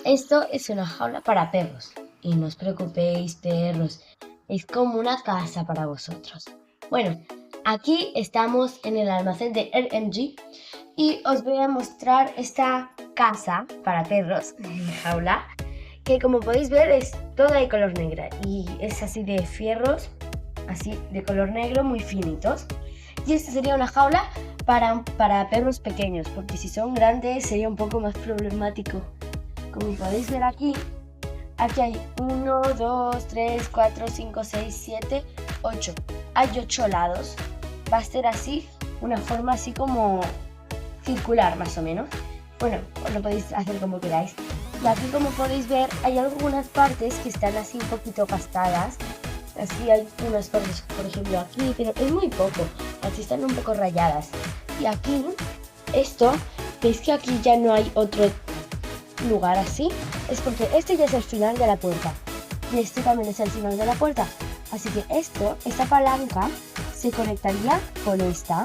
Esto es una jaula para perros. Y no os preocupéis, perros. Es como una casa para vosotros. Bueno, aquí estamos en el almacén de RMG y os voy a mostrar esta casa para perros, jaula, que como podéis ver es toda de color negra y es así de fierros, así de color negro, muy finitos. Y esta sería una jaula para perros pequeños, porque si son grandes sería un poco más problemático. Como podéis ver aquí hay 1, 2, 3, 4, 5, 6, 7, 8. Hay 8 lados. Va a ser así, una forma así como circular más o menos. Bueno, os lo podéis hacer como queráis. Y aquí como podéis ver hay algunas partes que están así un poquito gastadas. Así hay unas partes, por ejemplo aquí, pero es muy poco. Así están un poco rayadas. Y aquí, esto, veis que aquí ya no hay otro lugar así, es porque este ya es el final de la puerta y este también es el final de la puerta, así que esta palanca se conectaría con esta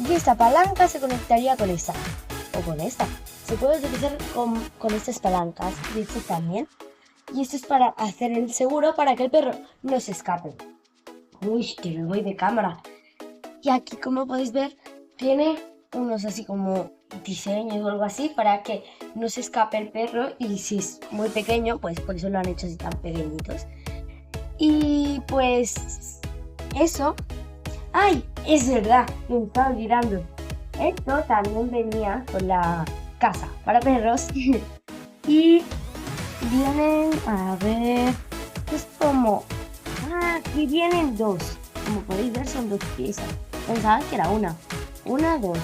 y esta palanca se conectaría con esta o con esta. Se puede utilizar con estas palancas y este también, y esto es para hacer el seguro para que el perro no se escape. Uy, que me voy de cámara. Y aquí como podéis ver tiene unos así como diseños o algo así para que no se escape el perro, y si es muy pequeño pues por eso lo han hecho así tan pequeñitos. Y pues eso. ¡Ay! Es verdad, me estaba olvidando. Esto también venía con la casa para perros y vienen, a ver, es como... aquí vienen dos. Como podéis ver son dos piezas. Pensaba que era una, dos.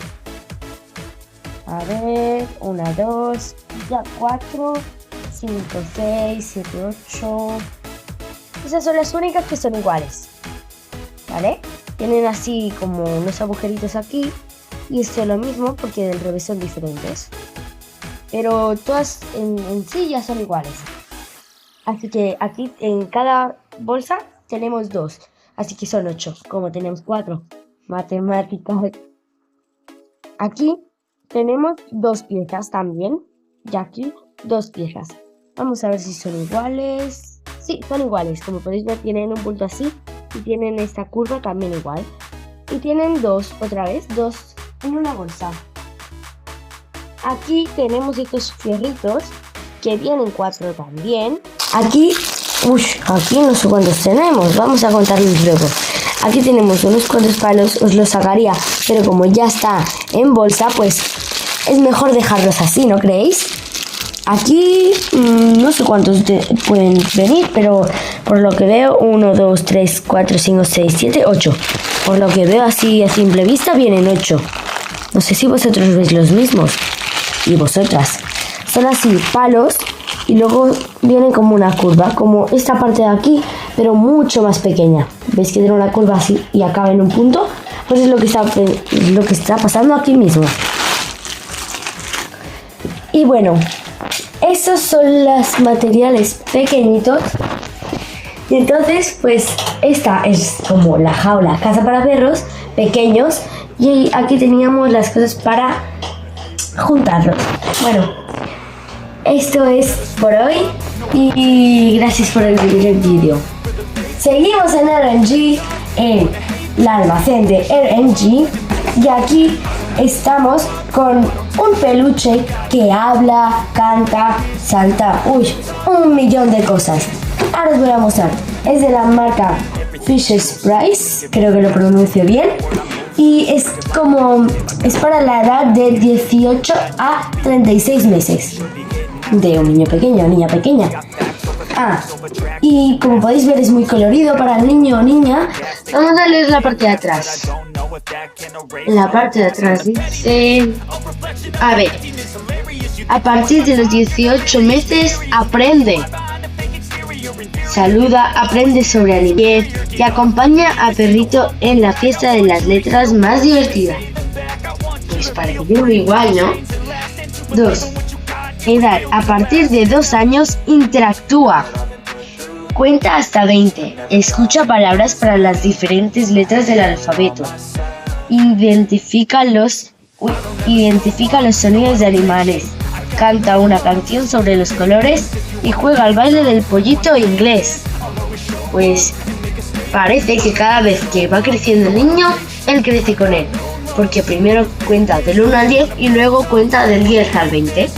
A ver, 1, 2, ya 4, 5, 6, 7, 8. Esas son las únicas que son iguales, ¿vale? Tienen así como unos agujeritos aquí y esto es lo mismo porque del revés son diferentes. Pero todas en sí ya son iguales. Así que aquí en cada bolsa tenemos 2, así que son 8, como tenemos 4. Matemáticas. Aquí tenemos 2 piezas también, y aquí 2 piezas. Vamos a ver si son iguales. Sí, son iguales. Como podéis ver, tienen un punto así y tienen esta curva también igual. Y tienen 2, otra vez, 2 en una bolsa. Aquí tenemos estos fierritos que vienen 4 también. Aquí no sé cuántos tenemos. Vamos a contarlos luego. Aquí tenemos unos cuantos palos, os los sacaría, pero como ya está en bolsa, pues es mejor dejarlos así, ¿no creéis? Aquí no sé cuántos pueden venir, pero por lo que veo, 1, 2, 3, 4, 5, 6, 7, 8. Por lo que veo así a simple vista, vienen 8. No sé si vosotros veis los mismos. Y vosotras. Son así, palos, y luego vienen como una curva, como esta parte de aquí, pero mucho más pequeña. ¿Veis que tiene una curva así y acaba en un punto? Pues es lo que está pasando aquí mismo. Y bueno, estos son los materiales pequeñitos. Y entonces, pues esta es como la jaula, casa para perros pequeños. Y aquí teníamos las cosas para juntarlos. Bueno, esto es por hoy y gracias por el vídeo. Seguimos en RMG, en el almacén de RMG, y aquí estamos con un peluche que habla, canta, salta, un millón de cosas. Ahora os voy a mostrar. Es de la marca Fisher Price, creo que lo pronuncio bien. Y es para la edad de 18 a 36 meses. De un niño pequeño o niña pequeña. Y como podéis ver es muy colorido para el niño o niña. Vamos a leer la parte de atrás. La parte de atrás dice... A ver. A partir de los 18 meses aprende. Saluda, aprende sobre animales y acompaña a perrito en la fiesta de las letras más divertida. Pues parece muy igual, ¿no? 2. Edad, a partir de 2 años interactúa. Cuenta hasta 20. Escucha palabras para las diferentes letras del alfabeto. Identifica los sonidos de animales. canta una canción sobre los colores y juega al baile del pollito inglés. Pues parece que cada vez que va creciendo el niño, él crece con él, porque primero cuenta del 1 al 10 y luego cuenta del 10 al 20.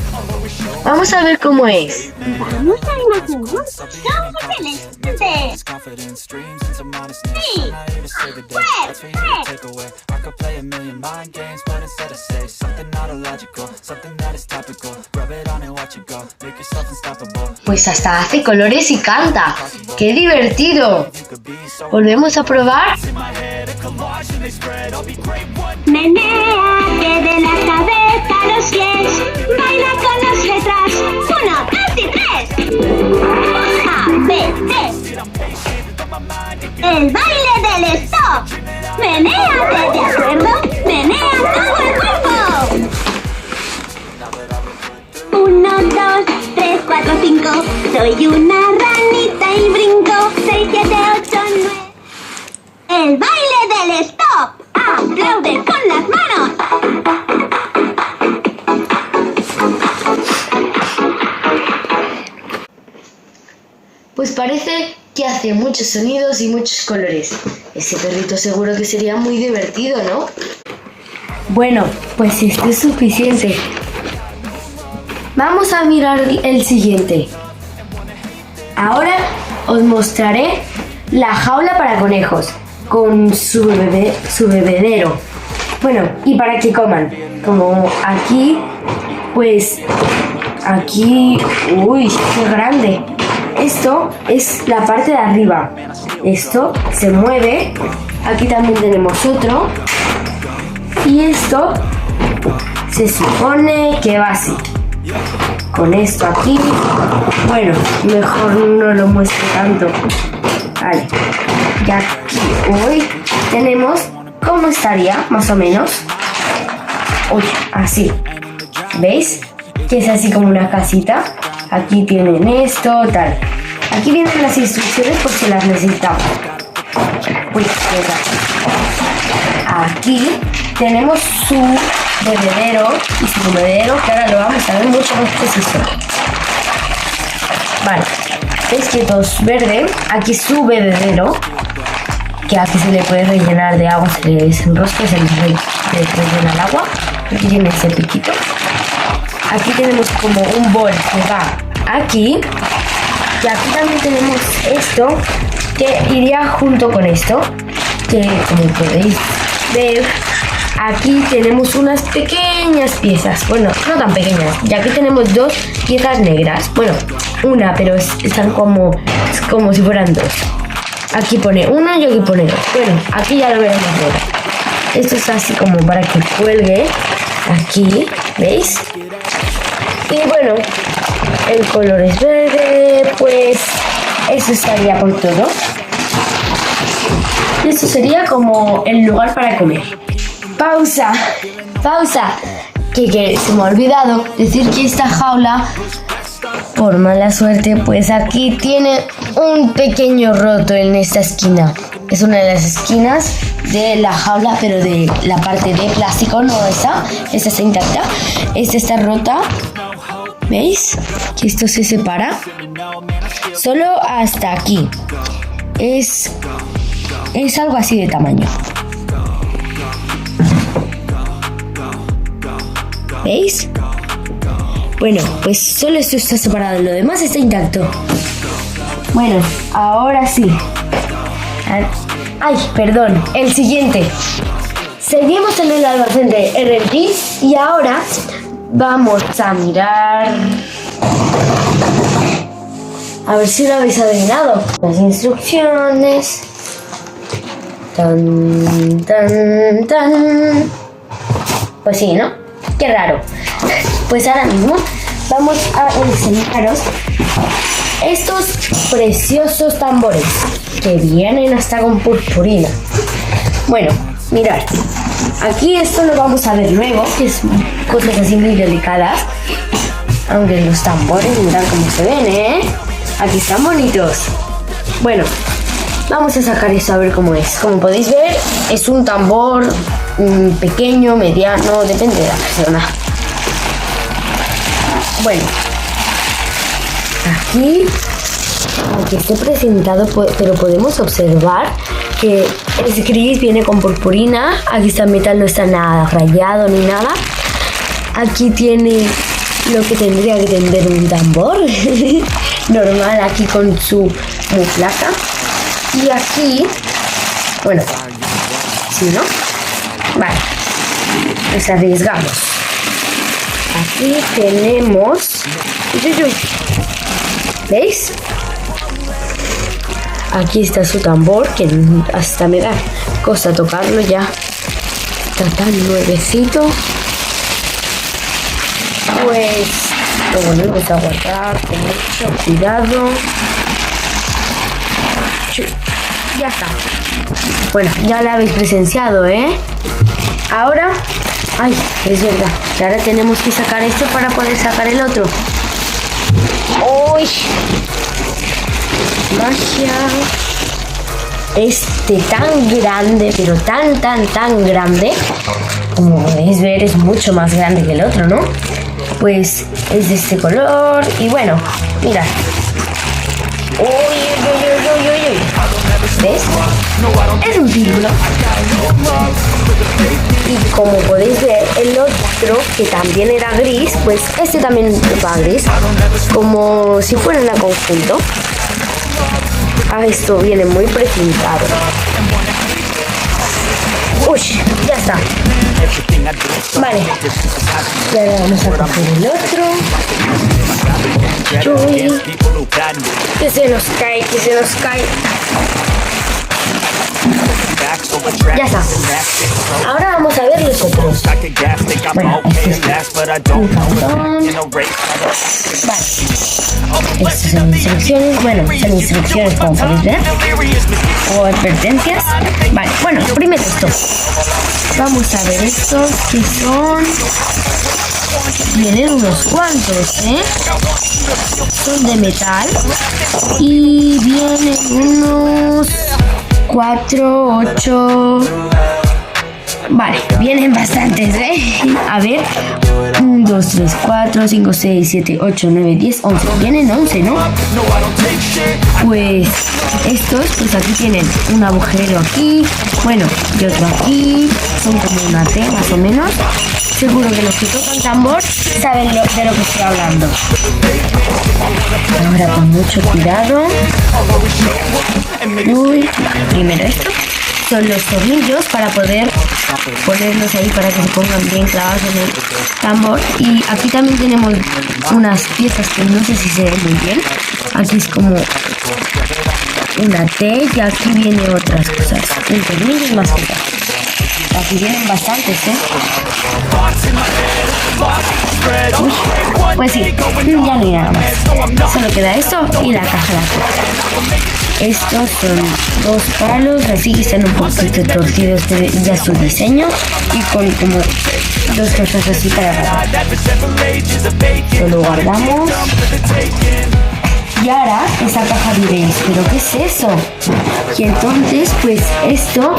Vamos a ver cómo es. Vamos a imaginar. ¡Somos elefantes! Sí. Pues hasta hace colores y canta. ¡Qué divertido! ¿Volvemos a probar? Menéate de la cabeza a los pies. Baila con las letras. 1, 2 y 3. A, B, C. El baile del stop. Menéate, ¿de acuerdo? Menea todo el cuerpo. 1, 2, 3, 4, 5. Soy una ranita y brinco. 6, 7, 8, 9. El baile del stop. ¡Aplaude con las manos! Pues parece que hace muchos sonidos y muchos colores. Ese perrito seguro que sería muy divertido, ¿no? Bueno, pues esto es suficiente. Vamos a mirar el siguiente. Ahora os mostraré la jaula para conejos con su bebedero. Bueno, y para que coman. Como aquí, pues aquí, uy, qué grande. Esto es la parte de arriba. Esto se mueve. Aquí también tenemos otro. Y esto se supone que va así. Con esto aquí. Bueno, mejor no lo muestro tanto. Vale. Y aquí hoy tenemos cómo estaría, más o menos. Uy, así. ¿Veis? Que es así como una casita. Aquí tienen esto, tal. Aquí vienen las instrucciones por si las necesitamos. Uy, aquí tenemos su bebedero y su comedero, que ahora lo vamos a ver mucho más preciso. Vale, veis que todo es verde. Aquí su bebedero, que aquí se le puede rellenar de agua, se le desenrosca y se le rellena el agua. Aquí tiene ese piquito. Aquí tenemos como un bol que va aquí. Y aquí también tenemos esto que iría junto con esto. Que como podéis ver, aquí tenemos unas pequeñas piezas. Bueno, no tan pequeñas. Y aquí tenemos dos piezas negras. Bueno, una, pero están como si fueran dos. Aquí pone una y aquí pone dos. Bueno, aquí ya lo veremos luego. Esto es así como para que cuelgue. Aquí, ¿veis? Y bueno, el color es verde, pues eso estaría por todo. Y esto sería como el lugar para comer. Pausa, que se me ha olvidado decir que esta jaula, por mala suerte, pues aquí tiene un pequeño roto en esta esquina. Es una de las esquinas de la jaula, pero de la parte de plástico, no esa. Esta está intacta. Esta está rota. ¿Veis? Que esto se separa. Solo hasta aquí. Es algo así de tamaño. ¿Veis? Bueno, pues solo esto está separado. Lo demás está intacto. Bueno, ahora sí. Ay, perdón. El siguiente. Seguimos en el almacén de RMG y ahora vamos a mirar. A ver si lo habéis adivinado. Las instrucciones. Tan, tan, tan. Pues sí, ¿no? Qué raro. Pues ahora mismo vamos a enseñaros estos preciosos tambores que vienen hasta con purpurina. Bueno, mirad. Aquí esto lo vamos a ver luego, que es cosas así muy delicadas. Aunque los tambores, mirad cómo se ven, ¿eh? Aquí están bonitos. Bueno, vamos a sacar esto a ver cómo es. Como podéis ver, es un tambor pequeño, mediano, depende de la persona. Bueno, aquí, aunque esté presentado, pero podemos observar que es gris, viene con purpurina. Aquí está el metal, no está nada rayado ni nada. Aquí tiene lo que tendría que tener un tambor normal, aquí con su placa. Y aquí, bueno, ¿sí, no? Vale, nos arriesgamos. Aquí tenemos, ¿veis? Aquí está su tambor, que hasta me da cosa tocarlo ya. Está tan nuevecito. Pues lo volvemos a guardar con mucho cuidado. Ya está. Bueno, ya lo habéis presenciado, ¿eh? Ahora, ay, es verdad, que ahora tenemos que sacar esto para poder sacar el otro. ¡Uy! Magia. Este tan grande, pero tan grande, como podéis ver, es mucho más grande que el otro, ¿no? Pues es de este color y bueno, mirad. ¡Uy! ¿Ves? Es un círculo. Y como podéis ver, el otro, que también era gris, pues este también va gris, como si fuera en conjunto. Esto viene muy precintado. Uy, ya está. Vale. Y ahora vamos a coger el otro. Uy, que se nos cae. Ya está. Ahora vamos a ver los otros. Bueno, este es un cartón. Vale. Estas son instrucciones. Bueno, son instrucciones, como podéis ver. O advertencias. Vale, bueno, primero esto. Vamos a ver estos que son. Vienen unos cuantos, ¿eh? Son de metal. Y vienen unos 4, 8. Vale, vienen bastantes, ¿eh? A ver, 1, 2, 3, 4, 5, 6, 7, 8, 9, 10, 11. Vienen 11, ¿no? Pues estos, pues aquí tienen un agujero aquí, bueno, y otro aquí. Son como una T, más o menos. Seguro que los que tocan tambor saben de lo que estoy hablando. Ahora con mucho cuidado. Uy, primero esto. Son los tornillos para poder ponerlos ahí para que se pongan bien clavados en el tambor. Y aquí también tenemos unas piezas que no sé si se ven muy bien. Aquí es como una T y aquí vienen otras cosas. Un tornillo y más cosas. Aquí vienen bastantes, ¿eh? Uy, pues sí, ya no hay nada más. Solo queda esto y la caja de aquí. Estos son 2 palos, así que están un poquito torcidos ya su diseño. Y con como 2 cosas así para agarrar. Lo guardamos. Y ahora esa caja diréis, ¿pero qué es eso? Y entonces, pues esto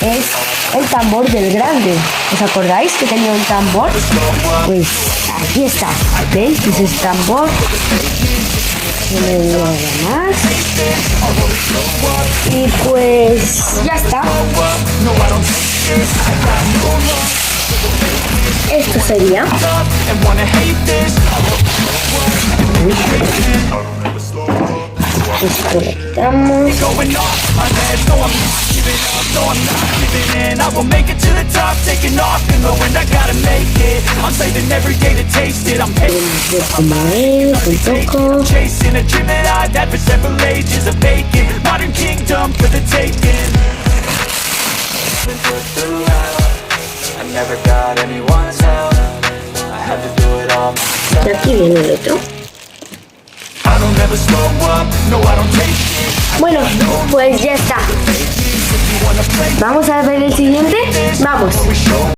es el tambor del grande. ¿Os acordáis que tenía un tambor? Pues aquí está. ¿Veis? Ese es el tambor. No me digo nada más. Y pues ya está. Esto sería. Esto lo quitamos. Como es, un poco. Y aquí viene el otro. Bueno, pues ya está. ¿Vamos a ver el siguiente? Vamos.